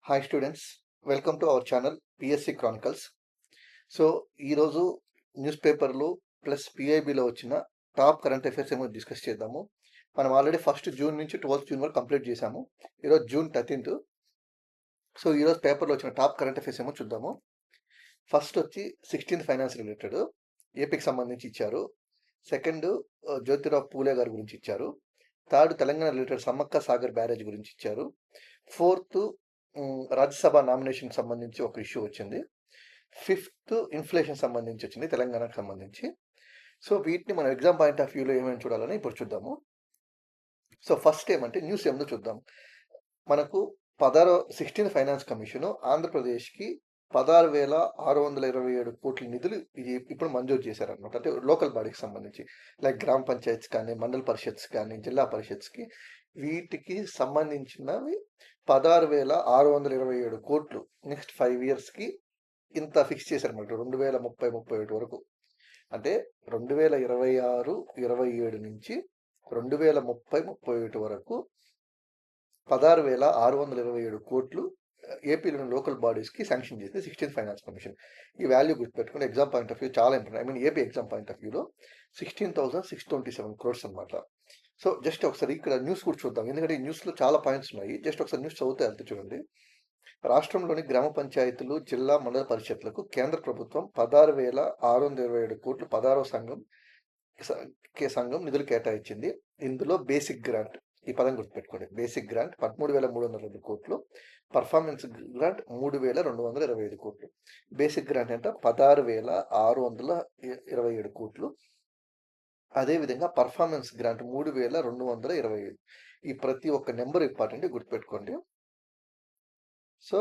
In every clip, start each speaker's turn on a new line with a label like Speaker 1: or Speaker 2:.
Speaker 1: Hi students, welcome to our channel PSC Chronicles. So ఈరోజు news పేపర్లు plus పిఐబిలో వచ్చిన top current affairs ఏమో discuss చేద్దాము. మనం ఆల్రెడీ 1 జూన్ నుంచి 12 జూన్ వరకు కంప్లీట్ చేశాము. ఈరోజు జూన్ 13th. సో ఈరోజు పేపర్లో వచ్చిన టాప్ కరెంట్ అఫైర్స్ ఏమో చూద్దాము. ఫస్ట్ వచ్చి 16th ఫైనాన్స్ రిలేటెడ్ ఏపీకి సంబంధించి ఇచ్చారు. సెకండ్ జ్యోతిరావు పూలే గారి గురించి ఇచ్చారు. Third Telangana related Sammakka Sagar barrage గురించి ఇచ్చారు. ఫోర్త్ రాజ్యసభ నామినేషన్కి సంబంధించి ఒక ఇష్యూ వచ్చింది. ఫిఫ్త్ ఇన్ఫ్లేషన్ సంబంధించి వచ్చింది తెలంగాణకు సంబంధించి. సో వీటిని మనం ఎగ్జామ్ పాయింట్ ఆఫ్ వ్యూలో ఏమేమి చూడాలని ఇప్పుడు చూద్దాము. సో ఫస్ట్ ఏమంటే న్యూస్ ఏమిటో చూద్దాం. మనకు 16th ఫైనాన్స్ కమిషన్ ఆంధ్రప్రదేశ్కి 16,627 కోట్ల నిధులు ఇప్పుడు మంజూరు చేశారనమాట. అంటే లోకల్ బాడీకి సంబంధించి లైక్ గ్రామ పంచాయత్స్ కానీ, మండల పరిషత్స్ కానీ, జిల్లా పరిషత్స్కి వీటికి సంబంధించినవి 16,627 కోట్లు నెక్స్ట్ 5 yearsకి ఇంత ఫిక్స్ చేశారన్నమాట. 2030-31 వరకు. అంటే 2026-27 నుంచి 2030-31 వరకు 16,627 కోట్లు ఏపీలోని లోకల్ బాడీస్కి శాంక్షన్ చేసింది 16th ఫైనాన్స్ కమిషన్. ఈ వాల్యూ గుర్తుపెట్టుకుని ఎగ్జామ్ పాయింట్ ఆఫ్ వ్యూ చాలా important. AP exam point of వ్యూలో 16,627 crores అనమాట. సో జస్ట్ ఒకసారి ఇక్కడ న్యూస్ కూడా చూద్దాం, ఎందుకంటే ఈ న్యూస్లో చాలా పాయింట్స్ ఉన్నాయి. జస్ట్ ఒకసారి న్యూస్ చదివితే వెళ్తే చూడండి. రాష్ట్రంలోని గ్రామ పంచాయతీలు, జిల్లా, మండల పరిషత్లకు కేంద్ర ప్రభుత్వం 16,627 కోట్లు 16వ సంఘం నిధులు కేటాయించింది. ఇందులో బేసిక్ గ్రాంట్, ఈ పదం గుర్తుపెట్టుకోండి, బేసిక్ గ్రాంట్ 13,302 కోట్లు, పర్ఫార్మెన్స్ గ్రాంట్ 3,225 కోట్లు. బేసిక్ గ్రాంట్ అంటే 16,627 కోట్లు. అదేవిధంగా పర్ఫార్మెన్స్ గ్రాంట్ 3,225. ఈ ప్రతి ఒక్క నెంబర్ ఇంపార్టెంట్, గుర్తుపెట్టుకోండి. సో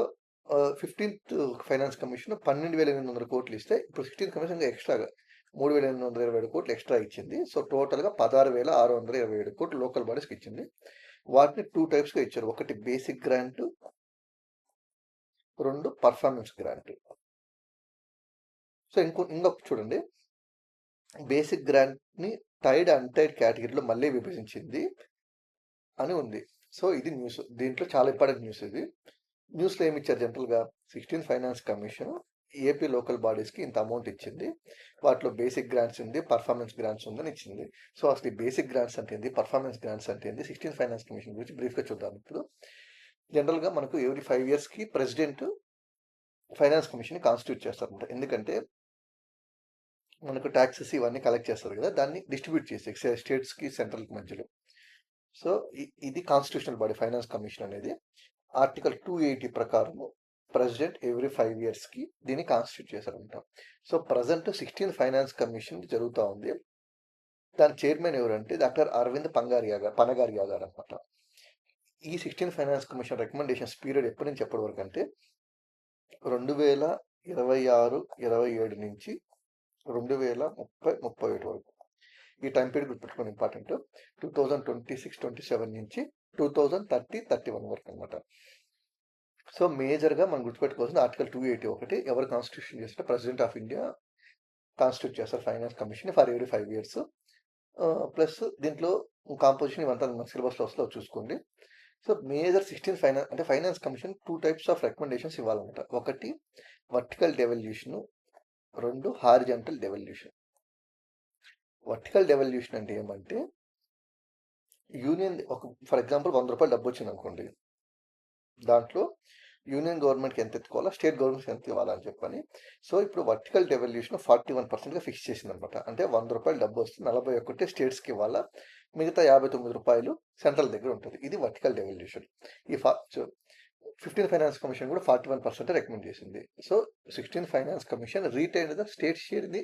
Speaker 1: 15th ఫైనాన్స్ కమిషన్ 12,800 కోట్లు ఇస్తే ఇప్పుడు 16th కమిషన్ ఎక్స్ట్రాగా 3,827 కోట్లు ఎక్స్ట్రా ఇచ్చింది. సో టోటల్గా 16,627 కోట్లు లోకల్ బాడీస్కి ఇచ్చింది. వాటిని 2 typesగా ఇచ్చారు. ఒకటి basic grant, 2 performance grant. So ఇంకొక చూడండి, బేసిక్ గ్రాంట్ని టైడ్ అన్టైడ్ కేటగిరీలో మళ్ళీ విభజించింది అని ఉంది. సో ఇది న్యూస్, దీంట్లో చాలా ఇంపార్టెంట్ న్యూస్ ఇది. న్యూస్లో ఏమి ఇచ్చారు, జనరల్గా 16th finance commission AP local బాడీస్కి ఇంత అమౌంట్ ఇచ్చింది, వాటిలో బేసిక్ గ్రాంట్స్ ఉంది, పర్ఫార్మెన్స్ గ్రాంట్స్ ఉందని ఇచ్చింది. సో అసలు ఈ బేసిక్ గ్రాంట్స్ అంటే ఏంది, పర్ఫార్మెన్స్ గ్రాంట్స్ అంటే ఏంది, 16th ఫైనాన్స్ కమిషన్ గురించి బ్రీఫ్గా చూద్దాం. ఇప్పుడు జనరల్గా మనకు ఎవ్రీ 5 yearsకి ప్రెసిడెంట్ ఫైనాన్స్ కమిషన్ కాన్స్టిట్యూట్ చేస్తారనమాట. ఎందుకంటే మనకు ట్యాక్సెస్ ఇవన్నీ కలెక్ట్ చేస్తారు కదా, దాన్ని డిస్ట్రిబ్యూట్ చేసి స్టేట్స్కి సెంట్రల్కి మధ్యలో. సో ఇది కాన్స్టిట్యూషనల్ బాడీ ఫైనాన్స్ కమిషన్ అనేది. ఆర్టికల్ 280 ప్రకారము ప్రెసిడెంట్ ఎవ్రీ 5 yearsకి దీన్ని కాన్స్టిట్యూట్ చేశారంట. So present 16th finance commission జరుగుతూ ఉంది. దాని చైర్మన్ ఎవరంటే డాక్టర్ అరవింద్ పనగారియా గారు అనమాట. ఈ 16th finance commission recommendations period ఎప్పటి నుంచి ఎప్పటి వరకు అంటే 2026-27 నుంచి 2030-31 వరకు. ఈ టైం పీరియడ్ గుర్తుపెట్టుకోవడం ఇంపార్టెంట్. 2026-27 నుంచి 2030-31 వరకు అనమాట. సో మేజర్గా మనం గుర్తుపెట్టుకోవాల్సిన ఆర్టికల్ 281 ఎవరు కాన్స్టిట్యూషన్ చేస్తే ప్రెసిడెంట్ ఆఫ్ ఇండియా కాన్స్టిట్యూట్ చేస్తారు finance commission for every 5 years. Plus దీంట్లో కాంపోజిషన్ ఇవంతా మన సిలబస్లో చూసుకోండి. సో మేజర్ 16th ఫైనాన్స్ అంటే finance commission 2 types of recommendations ఇవ్వాలన్నమాట. ఒకటి vertical devolution, 2 horizontal devolution. Vertical devolution అంటే ఏమంటే యూనియన్ ఫర్ ఎగ్జాంపుల్ 100 రూపాయలు డబ్బు వచ్చింది అనుకోండి, దాంట్లో యూనియన్ గవర్నమెంట్కి ఎంత ఎత్తుకోవాలా, స్టేట్ గవర్నమెంట్కి ఎంత ఇవ్వాలని చెప్పని. సో ఇప్పుడు వర్టికల్ డెవల్యూషన్ 41%గా ఫిక్స్ చేసింది అనమాట. అంటే 100 రూపాయలు డబ్బు వస్తే 41 స్టేట్స్కి ఇవ్వాలా, మిగతా 59 రూపాయలు సెంట్రల్ దగ్గర ఉంటుంది. ఇది వర్టికల్ డెవల్యూషన్. ఈ 15th ఫైనాన్స్ కమిషన్ కూడా 41% రికమెండ్ చేసింది. So 16th finance commission retain the state share the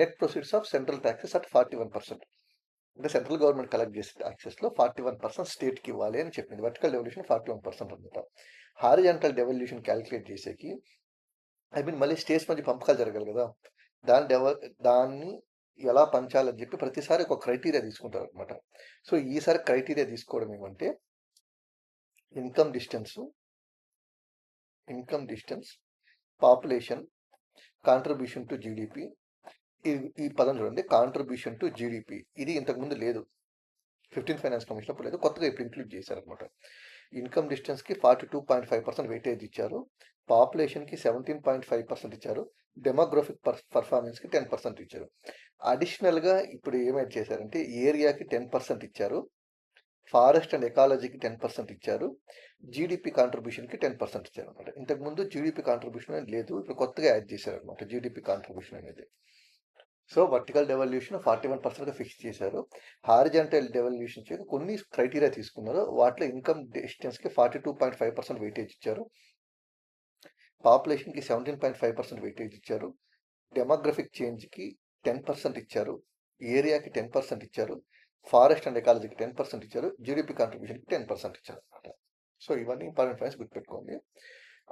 Speaker 1: net proceeds of central taxes at 41%. అంటే సెంట్రల్ గవర్నమెంట్ కలెక్ట్ చేసే ట్యాక్సెస్లో 41% స్టేట్కి ఇవ్వాలి అని చెప్పింది. వర్టికల్ డెవల్యూషన్ 41% అనమాట. హారిజాంటల్ డెవల్యూషన్ క్యాలిక్యులేట్ చేసేకి మళ్ళీ స్టేట్స్ మధ్య పంపకాలు జరగాలి కదా, దాన్ని ఎలా పంచాలని చెప్పి ప్రతిసారి ఒక క్రైటీరియా తీసుకుంటారు అనమాట. సో ఈసారి క్రైటీరియా తీసుకోవడం ఏమంటే income distance, population, contribution to GDP. ఈ పదం చూడండి, కాంట్రిబ్యూషన్ టు జీడిపి. ఇది ఇంతకుముందు లేదు, 15th ఫైనాన్స్ కమిషన్ అప్పుడు లేదు, కొత్తగా ఇప్పుడు ఇంక్లూడ్ చేశారనమాట. ఇన్కమ్ డిస్టెన్స్కి 42.5% వెయిటేజ్ ఇచ్చారు. పాపులేషన్కి 17.5% ఇచ్చారు. డెమోగ్రఫిక్ పర్ఫార్మెన్స్కి 10% ఇచ్చారు. అడిషనల్గా ఇప్పుడు ఏమైతే చేశారంటే ఏరియాకి 10% ఇచ్చారు. ఫారెస్ట్ అండ్ ఎకాలజీకి 10% ఇచ్చారు. జీడిపి కాంట్రిబ్యూషన్కి 10% ఇచ్చారు అనమాట. ఇంతకుముందు జీడిపి కాంట్రిబ్యూషన్ అనేది లేదు, ఇప్పుడు కొత్తగా యాడ్ చేశారనమాట జీడిపి కాంట్రిబ్యూషన్ అనేది. సో వర్టికల్ డెవల్యూషన్ 41%గా ఫిక్స్ చేశారు. హారిజాంటల్ డెవల్యూషన్ కొన్ని క్రైటీరియా తీసుకున్నారు. వాటిలో ఇన్కమ్ డిస్టెన్స్కి 42.5% వెయిటేజ్ ఇచ్చారు. పాపులేషన్కి 17.5% వెయిటేజ్ ఇచ్చారు. డెమోగ్రఫిక్ చేంజ్కి 10% ఇచ్చారు. ఏరియాకి 10% ఇచ్చారు. ఫారెస్ట్ అండ్ ఎకాలజీకి 10% ఇచ్చారు. జీడిపి కాంట్రిబ్యూషన్కి 10% ఇచ్చారు అనమాట. సో ఇవన్నీ ఇంపార్టెంట్ పాయింట్స్ గుర్తుపెట్టుకోండి.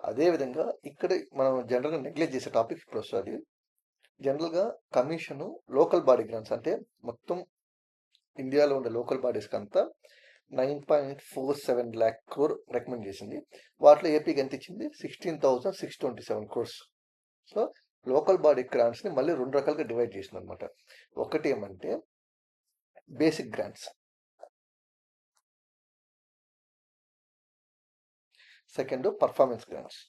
Speaker 1: అదేవిధంగా ఇక్కడ మనం జనరల్గా నెగ్లెక్ట్ చేసే టాపిక్ ఇప్పుడు వస్తుంది. జనరల్గా కమిషను లోకల్ బాడీ గ్రాంట్స్ అంటే మొత్తం ఇండియాలో ఉండే లోకల్ బాడీస్కి అంతా 9.47 lakh crore రికమెండ్ చేసింది. వాటిలో ఏపీకి ఎంత ఇచ్చింది? 16,627 crores. సో లోకల్ బాడీ గ్రాంట్స్ని మళ్ళీ 2 రకాలుగా డివైడ్ చేసింది అనమాట. ఒకటి ఏమంటే basic grants, second performance grants.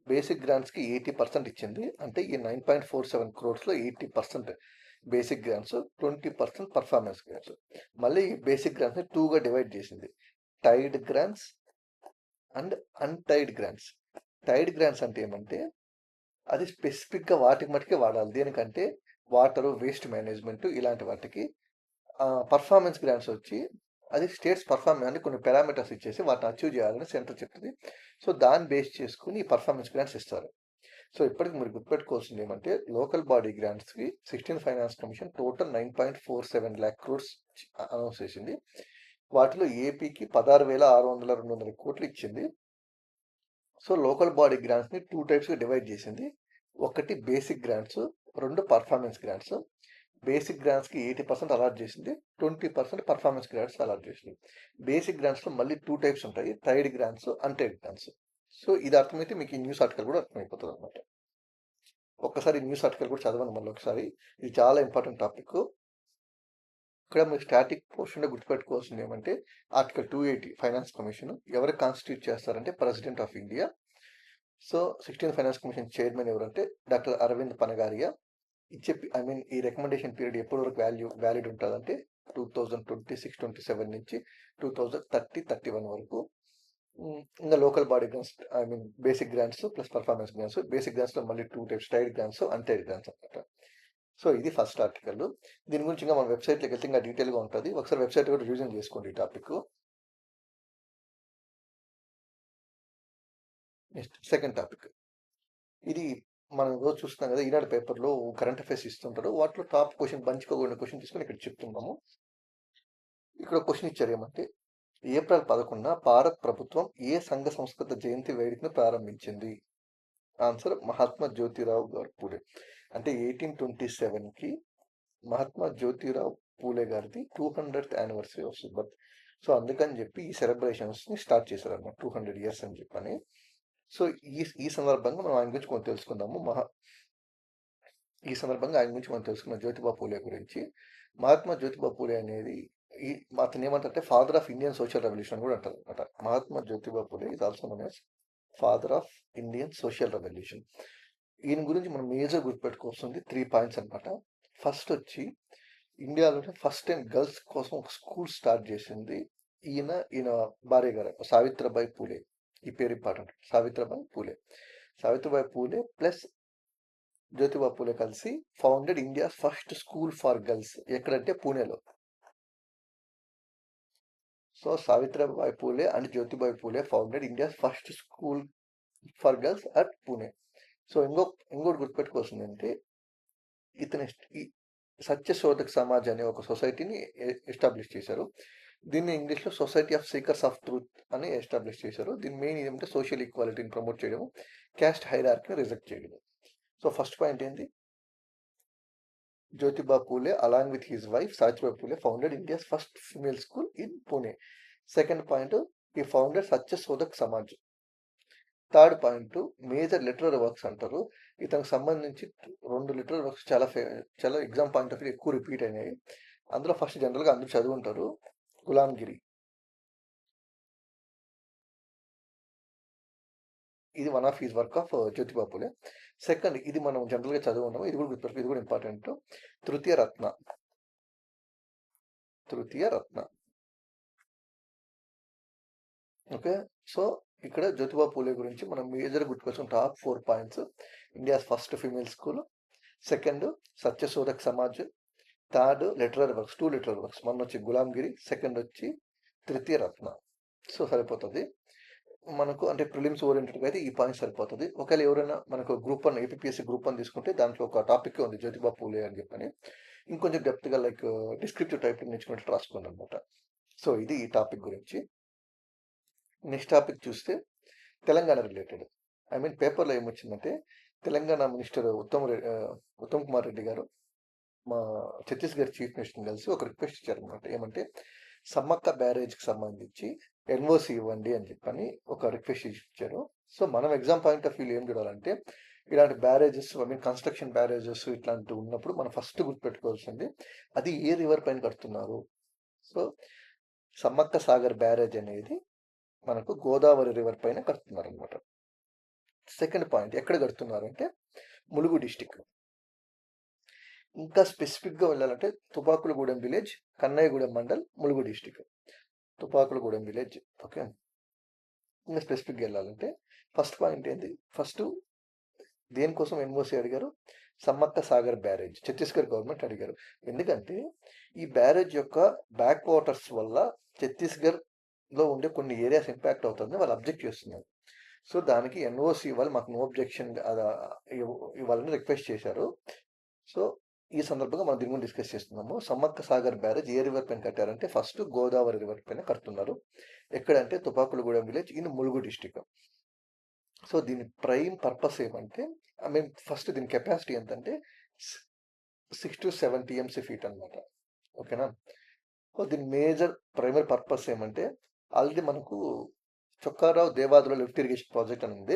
Speaker 1: Basic గ్రాంట్స్కి 80% ఇచ్చింది. అంటే ఈ 9.47 crores-లో 80% బేసిక్ గ్రాంట్స్, 20% పర్ఫార్మెన్స్ గ్రాంట్స్. మళ్ళీ ఈ బేసిక్ గ్రాంట్స్ని 2గా డివైడ్ చేసింది, tied grants and untied grants. Tied grants అంటే ఏమంటే అది స్పెసిఫిక్గా వాటికి మటుకే వాడాలి. దేనికంటే వాటర్, వేస్ట్ మేనేజ్మెంట్ ఇలాంటి వాటికి. పర్ఫార్మెన్స్ గ్రాంట్స్ వచ్చి అది స్టేట్స్ పర్ఫార్మెన్స్ అంటే కొన్ని పారామీటర్స్ ఇచ్చేసి వాటిని అచీవ్ చేయాలని సెంటర్ చెప్తుంది. సో దాన్ని బేస్ చేసుకుని ఈ పర్ఫార్మెన్స్ గ్రాంట్స్ ఇస్తారు. సో ఇప్పటికి మీరు గుర్తుపెట్టుకోవాల్సింది ఏమంటే లోకల్ బాడీ గ్రాంట్స్కి 16th finance commission total 9.47 lakh crores announce చేసింది. వాటిలో ఏపీకి 16,600 కోట్లు ఇచ్చింది. సో లోకల్ బాడీ గ్రాంట్స్ని 2 typesగా డివైడ్ చేసింది. ఒకటి basic grants, 2 performance grants. Basic గ్రాంట్స్కి 80% అలాట్ చేసింది, 20% పర్ఫార్మెన్స్ గ్రాంట్స్ అలాట్ చేసింది. బేసిక్ గ్రాంట్స్లో మళ్ళీ 2 types ఉంటాయి, tied grants, untied grants. So ఇది అర్థమైతే మీకు ఈ న్యూస్ ఆర్టికల్ కూడా అర్థమైపోతుంది అనమాట. ఒక్కసారి న్యూస్ ఆర్టికల్ కూడా చదవండి మళ్ళీ ఒకసారి, ఇది చాలా ఇంపార్టెంట్ టాపిక్. ఇక్కడ మీరు స్టాటిక్ పోర్షన్లో గుర్తుపెట్టుకోవాల్సింది ఏమంటే ఆర్టికల్ 280 ఫైనాన్స్ కమిషన్ ఎవరు కాన్స్టిట్యూట్ చేస్తారంటే president of India. So 16th finance commission chairman ఎవరంటే డాక్టర్ అరవింద్ పనగారియా. ఈ రికమెండేషన్ పీరియడ్ ఎప్పటి వరకు వ్యాలిడ్ ఉంటుందంటే 2026-27 నుంచి 2030-31 వరకు. ఇంకా local body grants basic grants plus performance grants. Basic గ్రాంట్స్లో మళ్ళీ 2 types, tied grants, untied grants అనమాట. సో ఇది ఫస్ట్ ఆర్టికల్. దీని గురించి ఇంకా మన వెబ్సైట్లోకి వెళ్తే ఇంకా డీటెయిల్గా ఉంటుంది. ఒకసారి వెబ్సైట్ కూడా రివిజన్ చేసుకోండి ఈ టాపిక్. నెక్స్ట్ సెకండ్ టాపిక్, ఇది మనం రోజు చూస్తున్నాం కదా, ఈనాడు పేపర్లో కరెంట్ అఫైర్స్ ఇస్తుంటారు. వాటిలో టాప్ క్వశ్చన్ బంచుకోకుండా క్వశ్చన్ తీసుకొని ఇక్కడ చెప్తున్నాము. ఇక్కడ క్వశ్చన్ ఇచ్చారు ఏమంటే ఏప్రిల్ 11న భారత ప్రభుత్వం ఏ సంఘ సంస్కృత జయంతి వేడుకను ప్రారంభించింది? ఆన్సర్ మహాత్మా జ్యోతిరావు గారు పూలే. అంటే 1827కి మహాత్మా జ్యోతిరావు పూలే గారిది 200th యానివర్సరీ వస్తుంది బర్త్. సో అందుకని చెప్పి ఈ సెలబ్రేషన్స్ని స్టార్ట్ చేశారు అన్నమాట, 200 years అని చెప్పని. సో ఈ సందర్భంగా మనం ఆయన గురించి కొంచెం తెలుసుకుందాము. ఈ సందర్భంగా ఆయన గురించి మనం తెలుసుకున్నాం, జ్యోతిబా పూలే గురించి. మహాత్మా జ్యోతిబా పూలే అనేది అతను ఏమంటారంటే father of Indian social revolution కూడా అంటారు అనమాట. Mahatma Jyotiba Phule is also known as father of Indian social revolution. ఈయన గురించి మనం మేజర్ గుర్తుపెట్టుకోవాల్సింది 3 points అనమాట. ఫస్ట్ వచ్చి ఇండియాలోనే ఫస్ట్ టైం గర్ల్స్ కోసం ఒక స్కూల్ స్టార్ట్ చేసింది ఈయన భార్య గారు సావిత్రిబాయి పూలే. ఈ పేరు ఇంపార్టెంట్, సావిత్రిబాయి పూలే. సావిత్రిబాయి పూలే ప్లస్ జ్యోతిబా పూలే కలిసి founded India first school for girls. ఎక్కడంటే పూణేలో. So Savitribai Phule and Jyotibai Phule founded India first school for girls at Pune. So ఇంకోటి గుర్తుపెట్టుకోవాల్సిందంటే ఇతని సత్యశోధక్ సమాజ్ అనే ఒక సొసైటీని ఎస్టాబ్లిష్ చేశారు. దీన్ని ఇంగ్లీష్లో society of seekers of truth అని ఎస్టాబ్లిష్ చేశారు. దీని మెయిన్ ఏమంటే సోషల్ ఈక్వాలిటీని ప్రమోట్ చేయడం, క్యాస్ట్ హైరార్కీని రిజెక్ట్ చేయడం. సో ఫస్ట్ పాయింట్ ఏంటి, Jyotiba Phule along with his wife Savitribai Phule founded India's first female school in Pune. Second point, ఈ founded Satyashodhak Samaj. Third point, major literary works అంటారు. ఇతనికి సంబంధించి 2 లిటరరీ వర్క్స్ చాలా ఎగ్జామ్ పాయింట్ ఆఫ్ వ్యూ ఎక్కువ రిపీట్ అయినాయి. అందులో ఫస్ట్ జనరల్గా అందరూ చదువుంటారు, గులాంగిరి. ఇది one of his work of Jyotiba Phule. Second, ఇది మనం జనరల్గా చదువున్నాము, ఇది కూడా గుర్తుపెట్టుకో, ఇది కూడా ఇంపార్టెంట్. తృతీయ రత్న. తృతీయ రత్న. ఓకే. సో ఇక్కడ జ్యోతిబా పూలే గురించి మనం మేజర్ గుర్తుకొచ్చిన top 4 points. India's first female school. Second, Satyashodhak Samaj. Third, literary works, 2 literary works. మొన్న వచ్చి గులాంగిరి, సెకండ్ వచ్చి తృతీయ రత్న. సో సరిపోతుంది మనకు, అంటే ప్రిలిమ్స్ ఓరియంటెడ్గా అయితే ఈ పాయింట్ సరిపోతుంది. ఒకవేళ ఎవరైనా మనకు గ్రూప్ 1 ఏపీఎస్సీ గ్రూప్ 1 తీసుకుంటే దాంట్లో ఒక టాపిక్ ఉంది జ్యోతిబా పూలే అని చెప్పని, ఇంకొంచెం డెప్త్గా లైక్ డిస్క్రిప్టివ్ టైప్ నేర్చుకున్నట్టు రాసుకోండి అనమాట. సో ఇది ఈ టాపిక్ గురించి. నెక్స్ట్ టాపిక్ చూస్తే తెలంగాణ రిలేటెడ్. ఐ మీన్ పేపర్లో ఏమొచ్చిందంటే, తెలంగాణ మినిస్టర్ ఉత్తమ్ కుమార్ రెడ్డి గారు మా ఛత్తీస్గఢ్ చీఫ్ మినిస్టర్ని కలిసి ఒక రిక్వెస్ట్ ఇచ్చారనమాట. ఏమంటే సమ్మక్క బ్యారేజ్కి సంబంధించి ఎన్ఓసి ఇవ్వండి అని చెప్పని ఒక రిక్వెస్ట్ ఇచ్చారు. సో మనం ఎగ్జామ్ పాయింట్ ఆఫ్ వ్యూలో ఏం చూడాలంటే, ఇలాంటి barrages, I mean construction barrages ఇట్లాంటివి ఉన్నప్పుడు మనం ఫస్ట్ గుర్తుపెట్టుకోవాల్సింది అది ఏ రివర్ పైన కడుతున్నారు. సో సమ్మక్క సాగర్ బ్యారేజ్ అనేది మనకు గోదావరి రివర్ పైన కడుతున్నారు అనమాట. సెకండ్ పాయింట్, ఎక్కడ కడుతున్నారు అంటే ములుగు డిస్టిక్. ఇంకా స్పెసిఫిక్గా వెళ్ళాలంటే Tupakulagudem village, Kannaiahgudem mandal, Mulugu district. Tupakulagudem village. Okay. ఇంకా స్పెసిఫిక్గా వెళ్ళాలంటే ఫస్ట్ పాయింట్ ఏంటి, ఫస్ట్ దేనికోసం ఎన్ఓసి అడిగారు, సమ్మక్క సాగర్ బ్యారేజ్ ఛత్తీస్గఢ్ గవర్నమెంట్ అడిగారు. ఎందుకంటే ఈ బ్యారేజ్ యొక్క బ్యాక్ వాటర్స్ వల్ల ఛత్తీస్గఢ్లో ఉండే కొన్ని ఏరియాస్ ఇంపాక్ట్ అవుతుంది, వాళ్ళు అబ్జెక్ట్ చేస్తున్నారు. సో దానికి ఎన్ఓసి ఇవ్వాలి, మాకు నో అబ్జెక్షన్ ఇవ్వాలని రిక్వెస్ట్ చేశారు. సో ఈ సందర్భంగా మనం దీని గురించి డిస్కస్ చేస్తున్నాము. సమ్మక్క సాగర్ బ్యారేజ్ ఏ రివర్ పైన కట్టారంటే ఫస్ట్ గోదావరి రివర్ పైన కడుతున్నారు. ఎక్కడంటే Tupakulagudem village in Mulugu district. So దీని ప్రైమ్ పర్పస్ ఏమంటే, ఐ మీన్ ఫస్ట్ దీని కెపాసిటీ ఎంతంటే 6 to 7 టీఎంసీ ఫీట్ అనమాట. ఓకేనా. సో దీని మేజర్ ప్రైమరీ పర్పస్ ఏమంటే, ఆల్రెడీ మనకు Chokka Rao Devadula lift irrigation project అని ఉంది,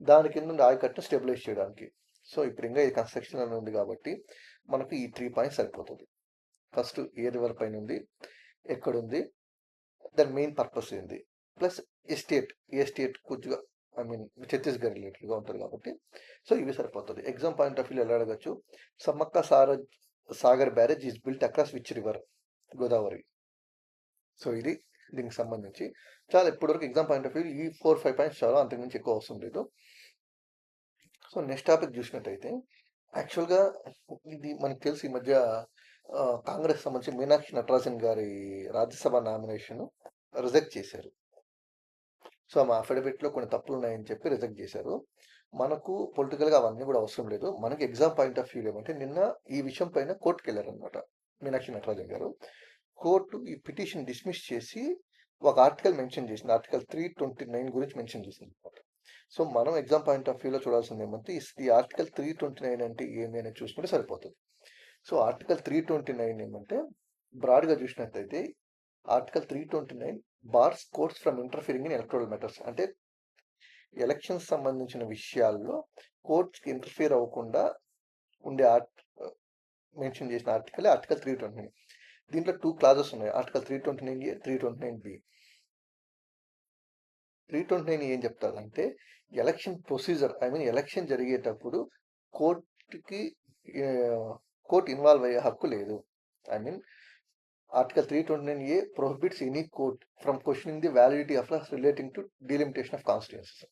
Speaker 1: దాని కింద ఆయకట్టును స్టెబిలైజ్ చేయడానికి. సో ఇప్పుడు ఇంకా ఈ కన్స్ట్రక్షన్ అని ఉంది కాబట్టి మనకు ఈ 3 పాయింట్స్ సరిపోతుంది. ఫస్ట్ ఏ రివర్ పైన ఉంది, ఎక్కడుంది, దాని మెయిన్ పర్పస్ ఏంది, ప్లస్ ఏ స్టేట్ కొద్దిగా ఐ మీన్ ఛత్తీస్గఢ్ రిలేటెడ్గా ఉంటుంది కాబట్టి సో ఇవి సరిపోతుంది. ఎగ్జామ్ పాయింట్ ఆఫ్ వ్యూ ఎలా అడగచ్చు, Sammakka Sagar barrage is built across which river, Godavari. So ఇది దీనికి సంబంధించి చాలా ఇప్పటివరకు ఎగ్జామ్ పాయింట్ ఆఫ్ వ్యూ ఈ 4-5 పాయింట్స్ చాలా, అంతకుమించి ఎక్కువ అవసరం లేదు. సో నెక్స్ట్ టాపిక్ చూసినట్టయితే, యాక్చువల్గా ఇది మనకు తెలిసి ఈ మధ్య కాంగ్రెస్ సంబంధించి మీనాక్షి నటరాజన్ గారి రాజ్యసభ నామినేషన్ రిజెక్ట్ చేశారు. సో మా అఫిడవిట్లో కొన్ని తప్పులు ఉన్నాయని చెప్పి రిజెక్ట్ చేశారు. మనకు పొలిటికల్గా అవన్నీ కూడా అవసరం లేదు. మనకి ఎగ్జామ్ పాయింట్ ఆఫ్ వ్యూ ఏమంటే, నిన్న ఈ విషయం పైన కోర్టుకు వెళ్ళారనమాట మీనాక్షి నటరాజన్ గారు. కోర్టు ఈ పిటిషన్ డిస్మిస్ చేసి ఒక ఆర్టికల్ మెన్షన్ చేసింది, ఆర్టికల్ 329 గురించి మెన్షన్ చేసింది అనమాట. సో మనం ఎగ్జామ్ పాయింట్ ఆఫ్ వ్యూలో చూడాల్సింది ఏమంటే, ఈ ఆర్టికల్ 329 అంటే ఏమి అనేది చూసుకుంటే సరిపోతుంది. సో ఆర్టికల్ 329 ఏమంటే, బ్రాడ్గా చూసినట్టయితే article 329 bars courts from interfering in electoral matters. అంటే ఎలక్షన్స్ సంబంధించిన విషయాల్లో కోర్ట్స్కి ఇంటర్ఫియర్ అవ్వకుండా ఉండే మెన్షన్ చేసిన ఆర్టికల్ 329. దీంట్లో 2 క్లాజెస్ ఉన్నాయి, ఆర్టికల్ 329A, 329B. 329 ఏం చెప్తారంటే, election procedure, I mean election జరిగేటప్పుడు కోర్టు ఇన్వాల్వ్ అయ్యే హక్కు లేదు. I mean article 329A prohibits any court from questioning the validity of laws relating to delimitation of constituencies.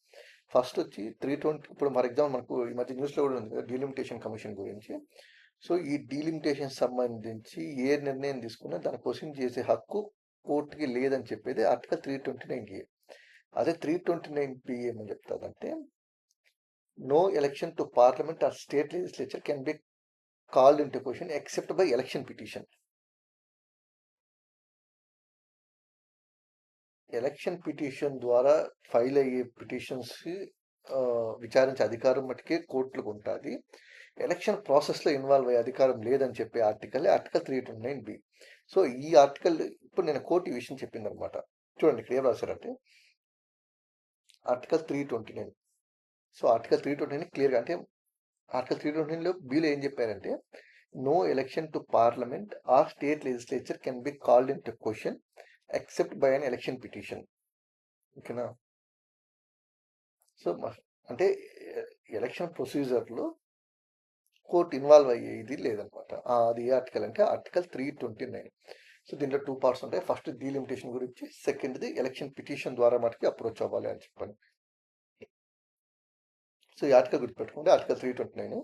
Speaker 1: First వచ్చి 320, ఇప్పుడు ఫర్ ఎగ్జాంపుల్ మనకు ఈ మధ్య న్యూస్లో కూడా ఉంది కదా డీలిమిటేషన్ కమిషన్ గురించి. సో ఈ డీలిమిటేషన్ సంబంధించి ఏ నిర్ణయం తీసుకున్నా దాన్ని క్వశ్చన్ చేసే హక్కు కోర్టుకి లేదని చెప్పేది ఆర్టికల్ 329A. అదే 329B ఏమని చెప్తాదంటే, no election to parliament or state legislature can be called into question except by election petition. Election petition ద్వారా ఫైల్ అయ్యే పిటిషన్స్ విచారించే అధికారం మటుకే కోర్టులకు ఉంటుంది. ఎలక్షన్ ప్రాసెస్లో ఇన్వాల్వ్ అయ్యే అధికారం లేదని చెప్పే ఆర్టికల్ 329B. సో ఈ ఆర్టికల్ ఇప్పుడు నేను కోర్టు ఈ విషయం చెప్పింది అనమాట. చూడండి ఇక్కడ ఏం రాశారంటే, ఆర్టికల్ 329. సో ఆర్టికల్ 329 క్లియర్గా, అంటే ఆర్టికల్ 329లో బిలో ఏం చెప్పారంటే, no election to parliament or state legislature can be called in to question except by an election petition. ఓకేనా. సో అంటే ఎలక్షన్ ప్రొసీజర్లో కోర్ట్ ఇన్వాల్వ్ అయ్యేది లేదనమాట. అది ఏ ఆర్టికల్ అంటే ఆర్టికల్ 329. సో దీంట్లో 2 పార్ట్స్ ఉంటాయి. ఫస్ట్ డీలిమిటేషన్ గురించి, సెకండ్ది ఎలక్షన్ పిటిషన్ ద్వారా మటుకు అప్రోచ్ అవ్వాలి అని చెప్పని. సో ఈ ఆర్టికల్ గుర్తుపెట్టుకోండి, ఆర్టికల్ 329.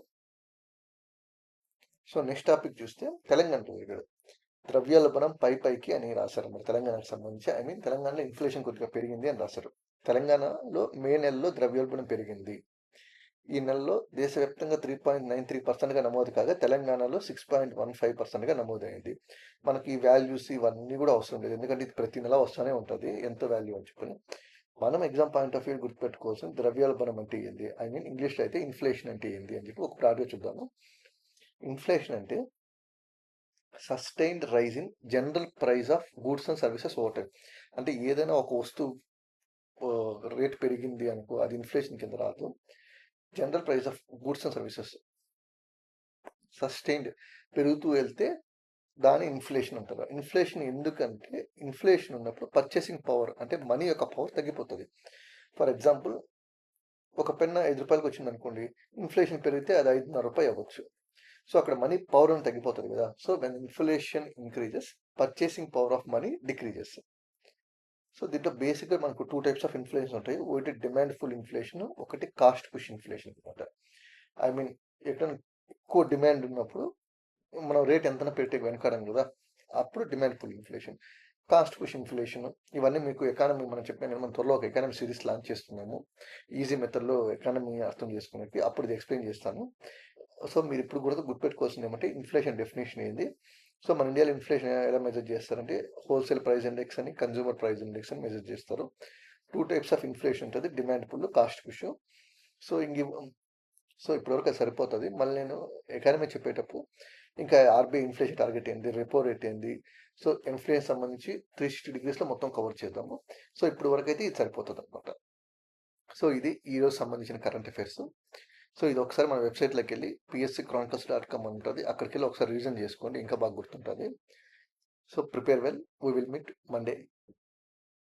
Speaker 1: సో నెక్స్ట్ టాపిక్ చూస్తే తెలంగాణలో ఇక్కడ ద్రవ్యోల్బణం పైకి అని రాశారు మరి తెలంగాణకు సంబంధించి. తెలంగాణలో ఇన్ఫ్లేషన్ కొద్దిగా పెరిగింది అని రాశారు. తెలంగాణలో మే నెలలో ద్రవ్యోల్బణం పెరిగింది. ఈ నెలలో దేశవ్యాప్తంగా 3.93%గా నమోదు కాగా తెలంగాణలో 6.15%గా నమోదైంది. మనకి ఈ వాల్యూస్ ఇవన్నీ కూడా అవసరం లేదు, ఎందుకంటే ఇది ప్రతి నెల వస్తూనే ఉంటుంది ఎంత వాల్యూ అని చెప్పని. మనం ఎగ్జామ్ పాయింట్ ఆఫ్ వ్యూ గుర్తుపెట్టుకోవాల్సిన ద్రవ్యోల్బణం అంటే ఏంది, ఇంగ్లీష్లో అయితే ఇన్ఫ్లేషన్ అంటే ఏంది అని చెప్పి ఒక ప్రాడ్గా చూద్దాము. ఇన్ఫ్లేషన్ అంటే sustained rise in general price of goods and services over time. అంటే ఏదైనా ఒక వస్తువు రేట్ పెరిగింది అనుకో, అది ఇన్ఫ్లేషన్ కింద రాదు. General price of goods and services sustained పెరుగుతూ వెళ్తే దాని ఇన్ఫ్లేషన్ అంటారు. ఇన్ఫ్లేషన్ ఎందుకంటే ఇన్ఫ్లేషన్ ఉన్నప్పుడు పర్చేసింగ్ పవర్ అంటే మనీ యొక్క పవర్ తగ్గిపోతుంది. ఫర్ ఎగ్జాంపుల్, ఒక పెన్న 5 రూపాయలకి వచ్చింది అనుకోండి, ఇన్ఫ్లేషన్ పెరిగితే అది 5.5 రూపాయలు అవ్వచ్చు. సో అక్కడ మనీ పవర్ అని తగ్గిపోతుంది కదా. So when inflation increases, purchasing power of money decreases. So దీంట్లో బేసిక్గా మనకు 2 టైప్స్ ఆఫ్ ఇన్ఫ్లేషన్ ఉంటాయి. ఒకటి డిమాండ్ ఫుల్ ఇన్ఫ్లేషన్, ఒకటి కాస్ట్ పుష్ ఇన్ఫ్లేషన్ అనమాట. ఎక్కడ ఎక్కువ డిమాండ్ ఉన్నప్పుడు మనం రేట్ ఎంతైనా పెట్టే వెనకాడం కదా, అప్పుడు demand full inflation. Cost push inflation ఇవన్నీ మీకు ఎకానమీ మనం చెప్పిన మనం త్వరలో ఒక ఎకానమీ సిరీస్ లాంచ్ చేస్తున్నాము, ఈజీ మెథడ్లో ఎకానమీ అర్థం చేసుకునేకి. అప్పుడు ఇది ఎక్స్ప్లెయిన్ చేస్తాను. సో మీరు ఇప్పుడు కూడా గుర్తుపెట్టుకోవాల్సింది ఏమంటే ఇన్ఫ్లేషన్ డెఫినేషన్ ఏంది. సో మన ఇండియాలో ఇన్ఫ్లేషన్ ఎలా మెజర్ చేస్తారంటే హోల్సేల్ ప్రైస్ ఇండెక్స్ అని, కన్జ్యూమర్ ప్రైస్ ఇండెక్స్ అని మెజర్ చేస్తారు. 2 టైప్స్ ఆఫ్ ఇన్ఫ్లేషన్ ఉంటుంది, demand full, cost push. So ఇప్పటివరకు అది సరిపోతుంది. మళ్ళీ నేను ఎకానమీ చెప్పేటప్పుడు ఇంకా ఆర్బీఐ ఇన్ఫ్లేషన్ టార్గెట్ ఏంది, రెపో రేట్ ఏంది, సో ఇన్ఫ్లేషన్ సంబంధించి 360 డిగ్రీస్లో మొత్తం కవర్ చేద్దాము. సో ఇప్పుడు వరకు అయితే ఇది సరిపోతుంది అనమాట. సో ఇది ఈరోజు సంబంధించిన కరెంట్ అఫైర్స్. సో ఇది ఒకసారి మన వెబ్సైట్లోకి వెళ్ళి psccronicles.com అని ఉంటుంది, అక్కడికి వెళ్ళి ఒకసారి రివిజన్ చేసుకోండి, ఇంకా బాగా గుర్తుంటుంది. So prepare well, we will meet Monday.